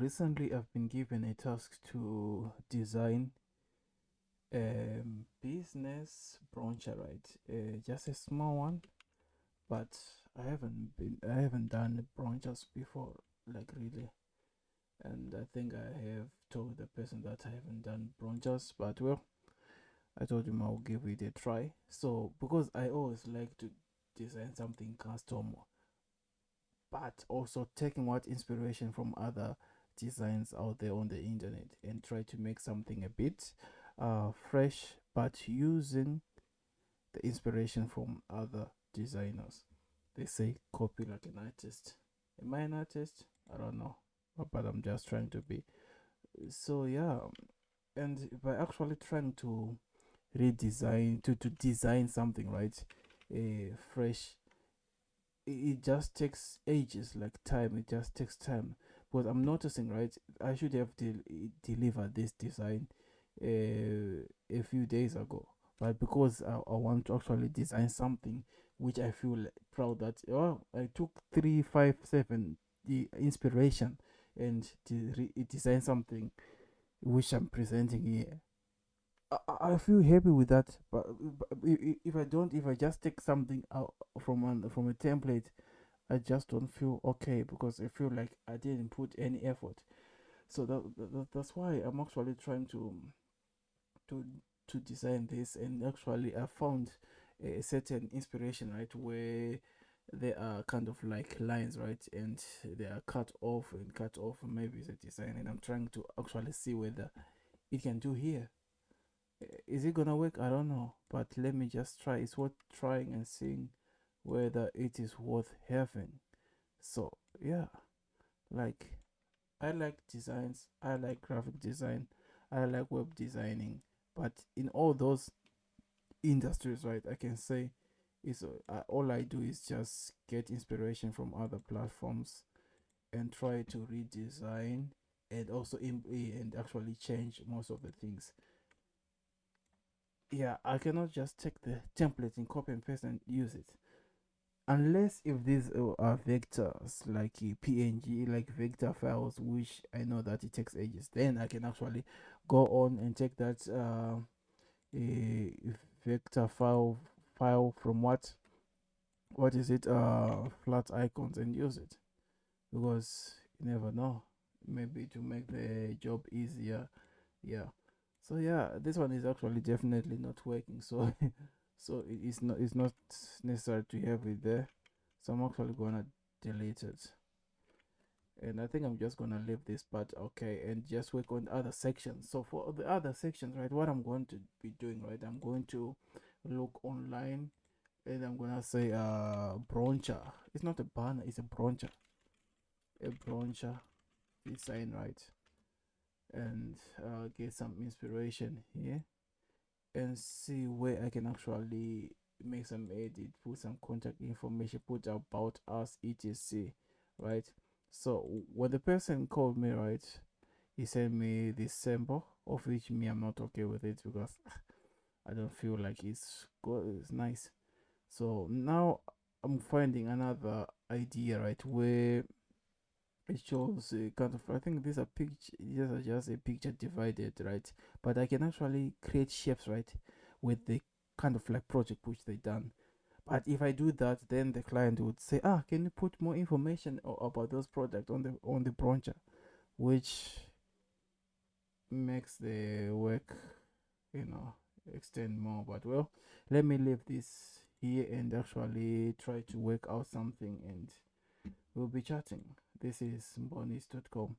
Recently, I've been given a task to design a business brochure, right? Just a small one, but I haven't done brochures before, like really. And I think I have told the person that I haven't done brochures, but well, I told him I'll give it a try. So because I always like to design something custom, but also taking what inspiration from other designs out there on the internet and try to make something a bit fresh, but using the inspiration from other designers. They say copy like an artist. Am I an artist? I don't know, but I'm just trying to be. So yeah, and by actually trying to redesign to design something, right, fresh, it just takes ages, like time. It just takes time. But I'm noticing, right, I should have delivered this design a few days ago, but because I want to actually design something which I feel proud that, oh, I took 357 the inspiration and design something which I'm presenting here. I feel happy with that, but if I don't, if I just take something out from a template, I just don't feel okay because I feel like I didn't put any effort. So that's why I'm actually trying to to design this, and actually I found a certain inspiration, right, where there are kind of like lines, right, and they are cut off and cut off. Maybe it's a design, and I'm trying to actually see whether it can do here. Is it gonna work? I don't know, but let me just try. It's worth trying and seeing whether it is worth having. So yeah, like, I like designs, I like graphic design, I like web designing, but in all those industries, right, I can say is all I do is just get inspiration from other platforms and try to redesign and also and actually change most of the things. Yeah, I cannot just take the template and copy and paste and use it. Unless if these are vectors like PNG, like vector files, which I know that it takes ages, then I can actually go on and take that a vector file from what is it, flat icons, and use it, because you never know, maybe to make the job easier. Yeah. So yeah, this one is actually definitely not working. So so it's not necessary to have it there. So I'm actually gonna delete it. And I think I'm just gonna leave this part, okay, and just work on other sections. So for the other sections, right, what I'm going to be doing, right, I'm going to look online, and I'm gonna say broncher. It's not a banner, it's a broncher. A broncher design, right? And get some inspiration here and see where I can actually make some edit, put some contact information, put about us, etc. Right? So when the person called me, right, he sent me this sample, of which me I'm not okay with it because I don't feel like it's good, it's nice. So now I'm finding another idea, right, where it shows a kind of, I think these are picture, these are just a picture divided, right, but I can actually create shapes, right, with the kind of like project which they done. But if I do that, then the client would say, ah, can you put more information about those products on the brochure, which makes the work, you know, extend more. But well, let me leave this here and actually try to work out something, and we'll be chatting. This is Mbonisi.com.